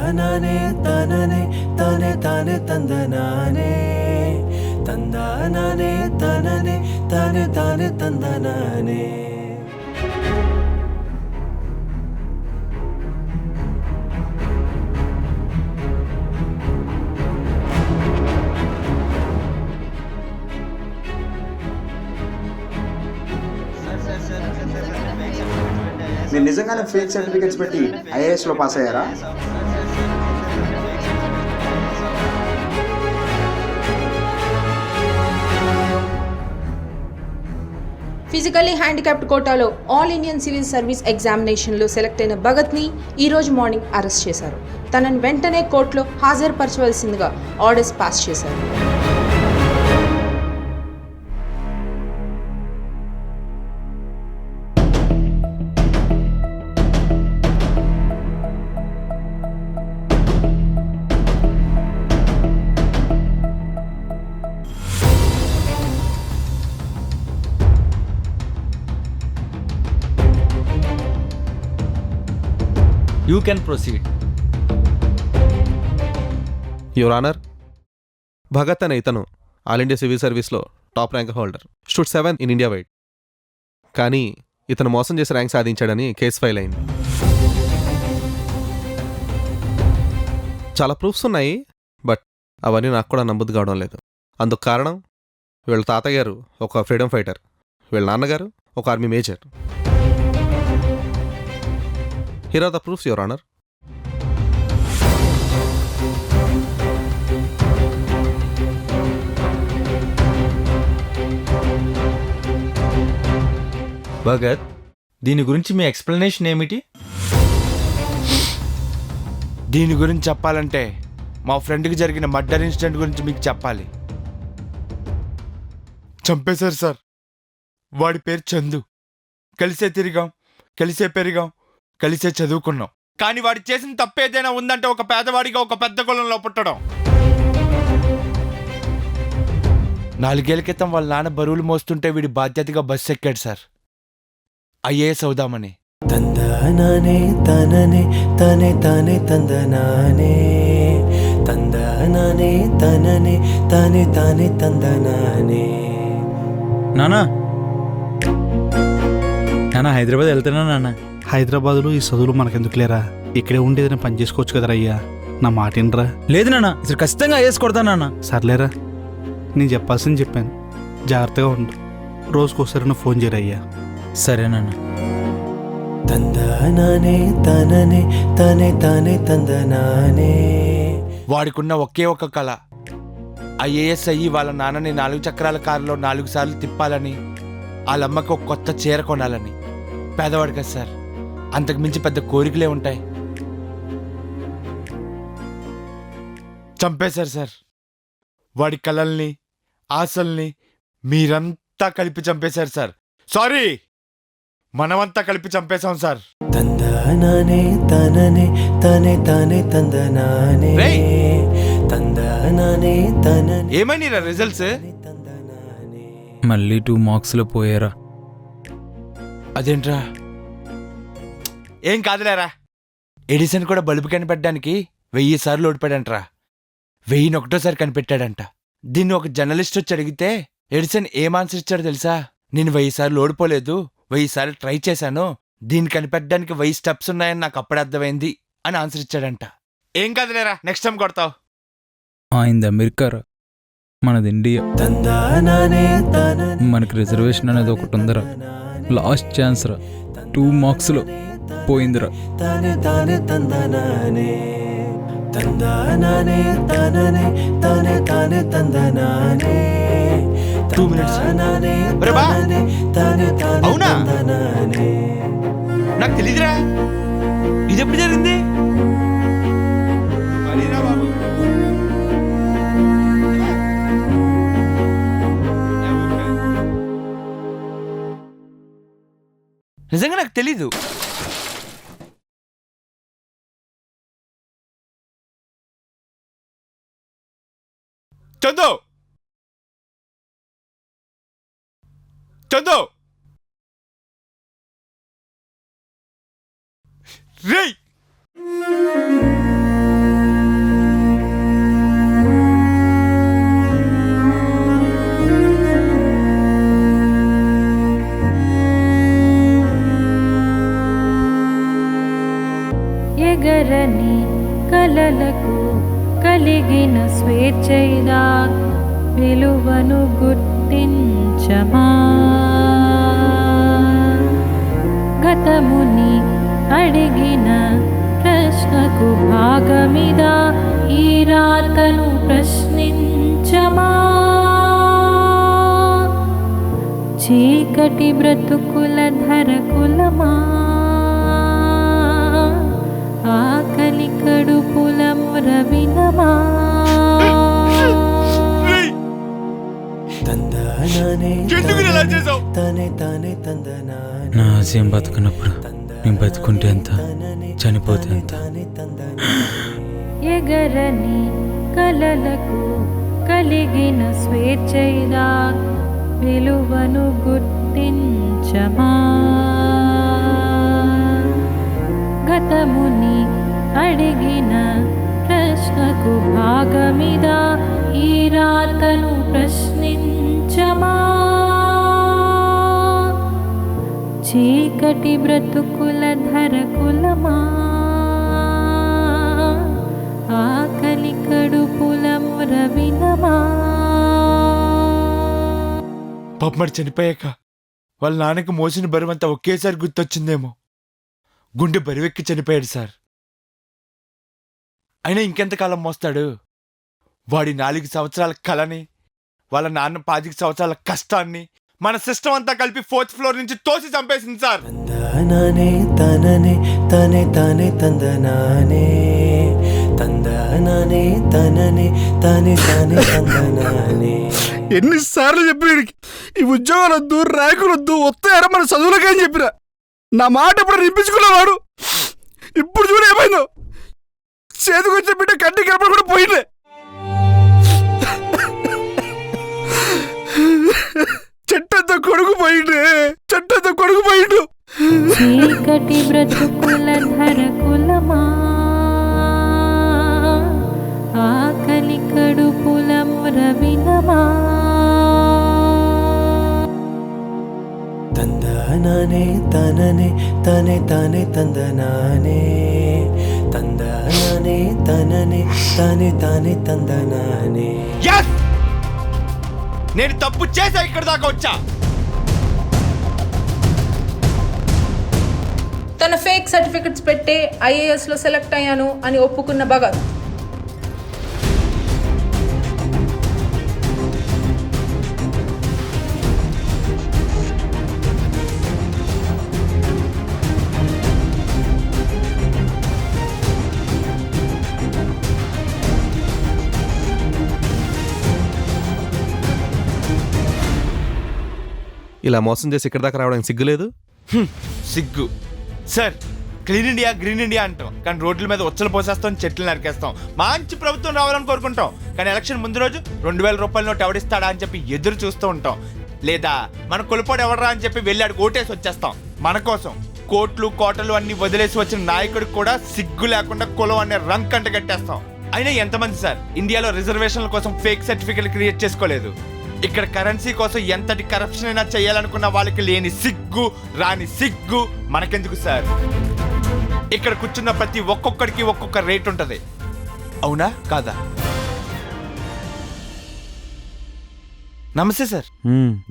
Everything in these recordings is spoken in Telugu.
తందనానే తననే తనే తానే తందనానే తందనానే తననే తానే తానే తందనానే. మీరు నిజంగానే ఫేక్ సర్టిఫికెట్స్ పెట్టి ఐఏఎస్లో పాస్ అయ్యారా? ఫిజికల్లీ హ్యాండిక్యాప్డ్ కోటాలో ఆల్ ఇండియన్ సివిల్ సర్వీస్ ఎగ్జామినేషన్లో సెలెక్ట్ అయిన భగత్ని ఈరోజు మార్నింగ్ అరెస్ట్ చేశారు. తనను వెంటనే కోర్టులో హాజరుపరచవలసిందిగా ఆర్డర్స్ పాస్ చేశారు. You can proceed. Your honour, Bhagat అనే ఇతను ఆల్ ఇండియా సివిల్ సర్వీస్లో top rank holder, stood 7 in India wide. కానీ ఇతను మోసం చేసి ర్యాంక్ సాధించాడని కేసు ఫైల్ అయింది. చాలా ప్రూఫ్స్ ఉన్నాయి, బట్ అవన్నీ నాకు కూడా నమ్మబుద్ధి కావడం లేదు. అందుకు కారణం వీళ్ళ తాతగారు ఒక ఫ్రీడమ్ ఫైటర్, వీళ్ళ నాన్నగారు ఒక army major. Here are the proofs, Your Honor. Bhagat, దీని గురించి మీ ఎక్స్ప్లెనేషన్ ఏమిటి? దీని గురించి చెప్పాలంటే మా ఫ్రెండ్కి జరిగిన మర్డర్ ఇన్సిడెంట్ గురించి మీకు చెప్పాలి. చంపేశారు సార్. వాడి పేరు చందు. కలిసే తిరిగాం, కలిసే పెరిగాం, కలిసే చదువుకున్నాం. కానీ వాడు చేసిన తప్పేదైనా ఉందంటే ఒక పేదవాడిగా ఒక పెద్ద కులంలో పుట్టడం. 4 ఏళ్ల క్రితం వాళ్ళ నాన్న బరువులు మోస్తుంటే వీడి బాధ్యతగా బస్సు ఎక్కాడు సార్, ఐఏఎస్ అవుదామని. తందనానే తననే తనే తానే తందనానే తందనానే తననే తానే తానే తందనానే. నానా నానా హైదరాబాద్ వెళ్తున్నా నాన్న. హైదరాబాద్లో ఈ చదువులు మనకెందుకు లేరా, ఇక్కడే ఉండేదని పని చేసుకోవచ్చు కదరా అయ్యా. నా మాట ఏంట్రా? లేదు నాన్న, అసలు ఖచ్చితంగా ఐఏఎస్ కొడతా నాన్న. సర్లేరా, నేను చెప్పాల్సింది చెప్పాను. జాగ్రత్తగా ఉండు. రోజుకోసారి నువ్వు ఫోన్ చేయరా అయ్యా. సరే నాన్న. తందనానే తననే తనే తానే తందనానే. వాడికున్న ఒకే ఒక కళ ఐఏఎస్ అయ్యి వాళ్ళ నాన్నని 4 చక్రాల కారులో 4 సార్లు తిప్పాలని, వాళ్ళమ్మకి ఒక కొత్త చీర కొనాలని. పేదవాడు కదా సార్, అంతకు మించి పెద్ద కోరికలే ఉంటాయి. చంపేశారు సార్. వాడి కలల్ని, ఆశల్ని మీరంతా కలిపి చంపేశారు సార్. సారీ, మనమంతా కలిపి చంపేశాం సార్. తందనానే తననే తనే తానే తందనానే తందనానే తననే. ఏమని రిజల్ట్స్? మళ్ళీ 2 మార్క్స్లో పోయారా? అదేంట్రా? ఏం కాదులేరా, ఎడిసన్ కూడా బల్బు కనిపెట్టడానికి 1000 సార్లు ఓడిపాడంట్రా. 1001సారి కనిపెట్టాడంట. దీన్ని ఒక జర్నలిస్ట్ వచ్చి అడిగితే ఎడిసన్ ఏం ఆన్సర్ ఇచ్చాడో తెలుసా? నేను 1000 సార్లు ఓడిపోలేదు, 1000 సార్లు ట్రై చేశాను, దీన్ని కనిపెట్టడానికి 1000 స్టెప్స్ ఉన్నాయని నాకు అప్పుడే అర్థమైంది అని ఆన్సర్ ఇచ్చాడంట. ఏం కాదులేరా, నెక్స్ట్ టైం కొడతావు. ఆయనది అమెరికా రా, మనది ఇండియా. మనకి రిజర్వేషన్ అనేది ఒకటి ఉందిరా, లాస్ట్ ఛాన్స్ రా. 2 మార్క్స్లో పోయిందిరా. తానే తానే తందనానే తందనానే తననే తానే తానే తందనానే 2 minutes. తందనానే ఒరే బా. తానే తానే తానే అవునా? తందనానే. నాకు తెలీదురా, ఇది ఎప్పుడు జరిగింది? మరీరా బాబు. నిజంగా నాకు తెలీదు. చందు, చందు, రేయ్ ఎగరని కలలకు కలిగిన స్వేచ్ఛైదా విలువను గుర్తించమా గతముని అడిగిన ప్రశ్నకు భాగమిదా ఈ రాతను ప్రశ్నించమా చీకటి బ్రతుకుల ధరకులమా ఆకలి కడుపుల మురవినమా తందనానే ఎందుకు ఇలా చేసావు? తనే తానే తందనానే నా ఆశయం బతుకున్నప్పుడు నేను బతుకుంటే ఎంత, చనిపోతే ఎంత. తానే తందనానే ఎగరని కలలకు కలిగిన స్వేచ్ఛైదా విలువను గుర్తించమా గతముని అడిగిన ప్రశ్నకు భాగమిదా ఈ రాతను ప్రశ్నించమా చీకటి బ్రతుకుల ధరకులమా ఆకలి కడుపుల మురవినమా పాపమడి చనిపోయాక వాళ్ళ నాన్నకి మోసిన బరువంతా ఒకేసారి గుర్తొచ్చిందేమో. గుండె బరువెక్కి చనిపోయాడు సార్. అయినా ఇంకెంతకాలం మోస్తాడు? వాడి 4 సంవత్సరాల కలని, వాళ్ళ నాన్న 5 సంవత్సరాల కష్టాన్ని మన సిస్టమ్ అంతా కలిపి 4th ఫ్లోర్ నుంచి తోసి చంపేసింది సార్. తందనానే తననే తనే తానే తందనానే తందనానే తననే తానే తానే తందనానే ఎన్నిసార్లు చెప్పిన వీడికి ఈ ఉద్యోగాలు వద్దు, ర్యాంకులు వద్దు, వస్తాయరా మన చదువులకే అని చెప్పిన నా మాట ఇప్పుడు నింపించుకునేవాడు. ఇప్పుడు చూడు ఏమైందో, చేతికి వచ్చిన బిడ్డ కంటి కనపడి కూడా పోయిందే. చెట్టంతా కొడుకు పోయిండే, చెట్టంతా కొడుకు పోయిండు. చీకటి బ్రతుకుల ధరకులమా ఆకలి కడుపుల మురవినమా తందనానే తననే తనే తానే తందనానే తందనానే తననే తానే తానే తందనానే Yes! నేను తప్పు చేసా ఇక్కడ దాకా వచ్చా. తన ఫేక్ సర్టిఫికెట్స్ పెట్టే ఐఏఎస్లో సెలెక్ట్ అయ్యాను అని ఒప్పుకున్న భగత్ ఇలా మోసం చేసి ఇక్కడ దాకా రావడానికి సిగ్గులేదు? సిగ్గు sir. Clean India, green India అంటాం, కానీ రోడ్ల మీద ఉచ్చలు పోసేస్తాం, చెట్లు నరికేస్తాం. మంచి ప్రభుత్వం రావాలని కోరుకుంటాం, కానీ ఎలక్షన్ ముందు రోజు 2000 రూపాయల నోటు ఎవడిస్తాడా అని చెప్పి ఎదురు చూస్తూ ఉంటాం. లేదా మన కొలుపోడు ఎవడరా అని చెప్పి వెళ్ళి ఆడికి ఓటేసి వచ్చేస్తాం. మన కోసం కోట్లు కోటలు అన్ని వదిలేసి వచ్చిన నాయకుడికి కూడా సిగ్గు లేకుండా కులం అనే రంగ్ కంట కట్టేస్తాం. అయినా ఎంతమంది సార్ ఇండియాలో రిజర్వేషన్ల కోసం ఫేక్ సర్టిఫికెట్లు క్రియేట్ చేసుకోలేదు? ఇక్కడ కరెన్సీ కోసం ఎంతటి కరప్షన్ అయినా చేయాలనుకున్న వాళ్ళకి లేని సిగ్గు, రాని సిగ్గు మనకెందుకు సార్? ఇక్కడ కూర్చున్న ప్రతి ఒక్కొక్కడికి ఒక్కొక్క రేట్ ఉంటది, అవునా కాదా? నమస్తే సార్.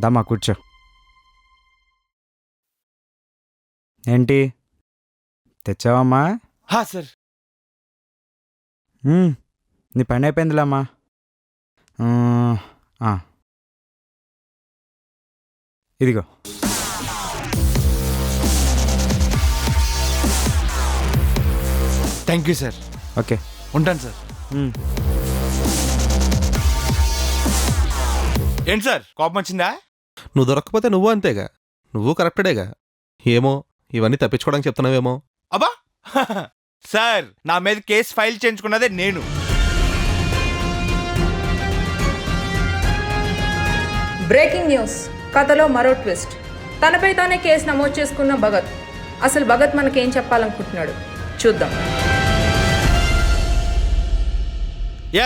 దమ్మా కూర్చో. ఏంటి తెచ్చావమ్మా? హా సార్. నీ పని అయిపోయిందిలేమ్మా. ఇదిగో. Thank you sir. ఓకే ఉంటాను సార్. ఏంటి సార్ కోపం వచ్చిందా? నువ్వు దొరక్కపోతే నువ్వు అంతేగా, నువ్వు కరెక్టెడేగా. ఏమో ఇవన్నీ తప్పించుకోవడానికి చెప్తున్నావేమో. అబ్బా సార్, నా మీద కేసు ఫైల్ చేయించుకున్నదే నేను. బ్రేకింగ్ న్యూస్, కథలో మరో ట్విస్ట్. తనపై తానే కేసు నమోదు చేసుకున్న భగత్. అసలు భగత్ మనకేం చెప్పాలనుకుంటున్నాడు చూద్దాం.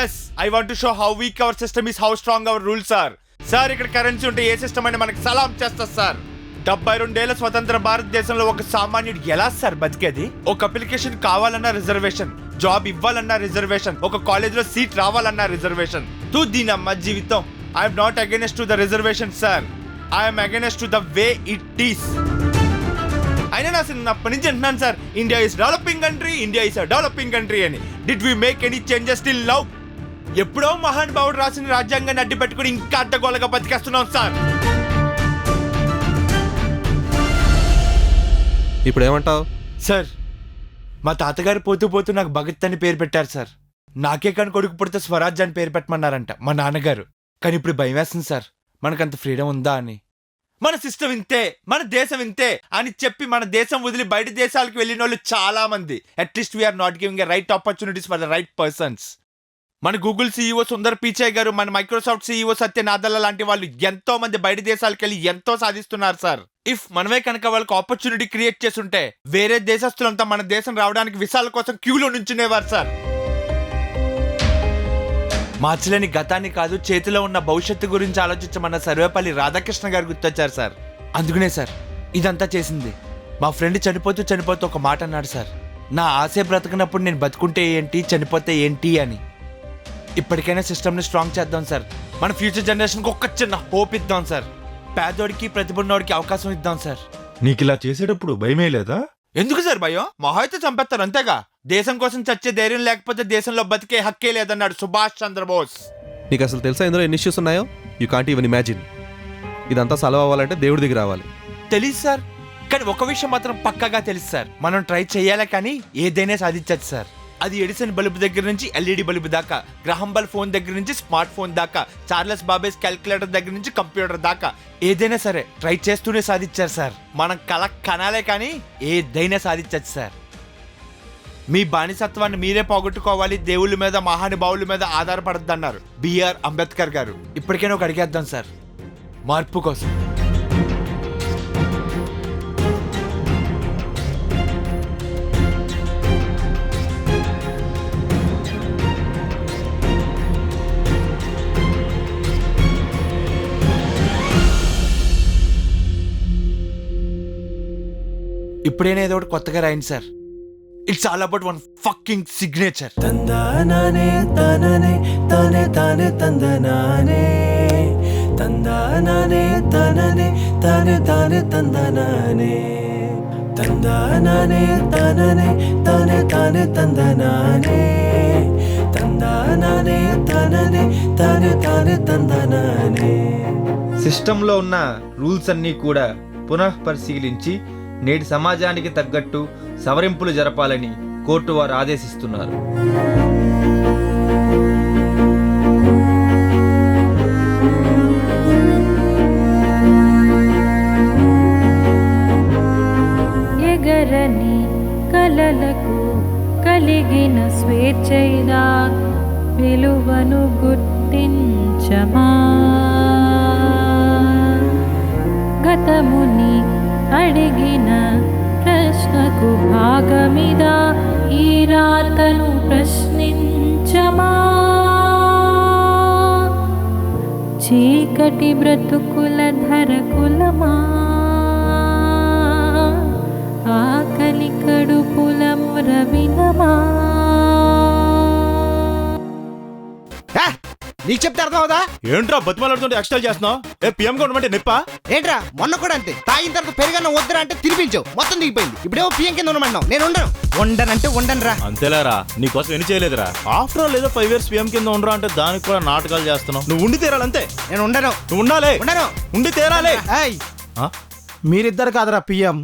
Yes, I want to show how weak our system is, how strong our rules are. Sir ఇక్కడ కరెన్సీ ఉంటే ఏ సిస్టమ్ అయినా మనకి సలాం చేస్తారు సార్. 72 స్వతంత్ర భారతదేశంలో ఒక సామాన్యుడు ఎలా సార్ బతికేది? ఒక అప్లికేషన్ కావాలన్నా రిజర్వేషన్, జాబ్ ఇవ్వాలన్నా రిజర్వేషన్, ఒక కాలేజ్ లో సీట్ రావాలన్నా రిజర్వేషన్. దీనమ్మ జీవితం. I'm not against to the reservation sir, I'm against to the way it is. అయినా నా చిన్నప్పటి నుంచి అంటున్నాను sir, India is developing country, India is developing country అని. Did we make any changes till now? ఎప్పుడో మహానుభావుడు రాసిన రాజ్యాంగాన్ని అడ్డు పెట్టుకుని ఇంకా అడ్డగోలుగా బతికేస్తున్నాం సార్. ఇప్పుడు ఏమంటావు? సార్, మా తాతగారు పోతూ పోతూ నాకు భగత్ అని పేరు పెట్టారు సార్. నాకే కానీ కొడుకు పుడితే స్వరాజ్ అని పేరు పెట్టమన్నారంట మా నాన్నగారు. కానీ ఇప్పుడు భయం వేస్తుంది సార్, మనకంత ఫ్రీడమ్ ఉందా అని. మన సిస్టమ్ ఇంతే, మన దేశం ఇంతే అని చెప్పి మన దేశం వదిలి బయట దేశాలకు వెళ్ళిన వాళ్ళు చాలా మంది. At least we are not giving a right opportunities for the right persons. మన గూగుల్ సీఈఓ సుందర్ పిచాయ్ గారు, మన మైక్రోసాఫ్ట్ సీఈఓ సత్య నాదెల్ల లాంటి వాళ్ళు ఎంతో మంది బయట దేశాలకు వెళ్ళి ఎంతో సాధిస్తున్నారు సార్. ఇఫ్ మనమే కనుక వాళ్ళకి ఆపర్చునిటీ క్రియేట్ చేస్తుంటే వేరే దేశస్తులంతా మన దేశం రావడానికి విసాల కోసం క్యూలో నుంచునేవారు సార్. మార్చలేని గతాన్ని కాదు, చేతిలో ఉన్న భవిష్యత్తు గురించి ఆలోచించమన్న సర్వేపల్లి రాధాకృష్ణ గారు గుర్తొచ్చారు సార్. అందుకనే సార్ ఇదంతా చేసింది. మా ఫ్రెండ్ చనిపోతూ ఒక మాట అన్నాడు సార్, నా ఆశే బ్రతకనప్పుడు నేను బతుకుంటే ఏంటి, చనిపోతే ఏంటి అని. ఇప్పటికైనా సిస్టమ్ని స్ట్రాంగ్ చేద్దాం సార్. మన ఫ్యూచర్ జనరేషన్కి ఒక్క చిన్న హోప్ ఇద్దాం సార్. పేదోడికి ప్రతిభున్నోడికి అవకాశం ఇద్దాం సార్. నీకు ఇలా చేసేటప్పుడు భయమే లేదా? ఎందుకు సార్ భయం? మహా అయితే చంపేస్తారు అంతేగా. దేశం కోసం చచ్చే ధైర్యం లేకపోతే దేశంలో బతికే హక్కే లేదన్నాడు సుభాష్ చంద్రబోస్. నీకు అసలు తెలుసా ఇందులో ఎన్ని ఇష్యూస్ ఉన్నాయో? You can't even imagine. ఇదంతా సాల్వ్ అవ్వాలంటే దేవుడి దగ్గర రావాలి. తెలుసు సార్, కానీ ఒక విషయం మాత్రం పక్కాగా తెలుసు సార్, మనం ట్రై చేయాలి కానీ ఏదైనా సాధించచ్చు సార్. అది ఎడిసన్ బల్బు దగ్గర నుంచి ఎల్ఈడి బల్బు దాకా, గ్రహం బెల్ ఫోన్ దగ్గర నుంచి స్మార్ట్ ఫోన్ దాకా, చార్లెస్ బాబేస్ క్యాల్కులేటర్ దగ్గర నుంచి కంప్యూటర్ దాకా, ఏదైనా సరే ట్రై చేస్తూనే సాధించారు సార్. మనం కల కనాలే కానీ ఏదైనా సాధించచ్చు సార్. మీ బానిసత్వాన్ని మీరే పోగొట్టుకోవాలి, దేవుళ్ళ మీద మహానుభావుల మీద ఆధారపడద్దన్నారు బిఆర్ అంబేద్కర్ గారు. ఇప్పటికైనా ఒక అడిగేద్దాం సార్, మార్పు కోసం. ఇప్పుడైనా ఏదో ఒకటి కొత్తగా రాయండి sir. It's all about one fucking signature. తందానానే తననే తనే తానే తందనానే, తందానానే తననే తనే తానే తందనానే, తందానానే తననే తనే తానే తందనానే, తందానానే తననే తనే తానే తందనానే. సిస్టంలో ఉన్న రూల్స్ అన్నీ కూడా పునః పరిశీలించి నేటి సమాజానికి తగ్గట్టు సవరింపులు జరపాలని కోర్టు వారు ఆదేశిస్తున్నారు. ఎగరని కలలకు కలిగిన స్వేచ్ఛైదా విలువను గుర్తించమా, గతముని అడిగిన ప్రశ్నకు భాగమిదా, ఈ రాతను ప్రశ్నించమా, చీకటి బ్రతుకుల ధరకులమా, ఆకలి కడుపుల మురవినమా. నీకు చెప్తే అర్థం అవుదా? ఏంట్రా బతిమాలాడుతుంటే ఎక్స్ట్రా చేస్తున్నావు? పిఎం గవర్నమెంట్ నిప్పా ఏంట్రా మొన్న కూడా అంతే, తాగిన తర్వాత పెరుగన్న వద్దరా అంటే తినిపించావు, మొత్తం దిగిపోయింది. ఇప్పుడేమో పిఎం కింద ఉండమన్నావు. నేను ఉండనంటే ఉండను రా. అంతేలేరా, నీకోసం ఎన్ని చేయలేదురా. ఆఫ్టర్ ఆల్ ఏదో 5 years పిఎం కింద ఉండరా అంటే దానికి కూడా నాటకాలు చేస్తున్నావు. నువ్వు ఉండి తీరాలంతే. నేను ఉండను. నువ్వు ఉండాలి, ఉండను, ఉండి తీరాలి. మీరిద్దరు కాదురా పిఎం.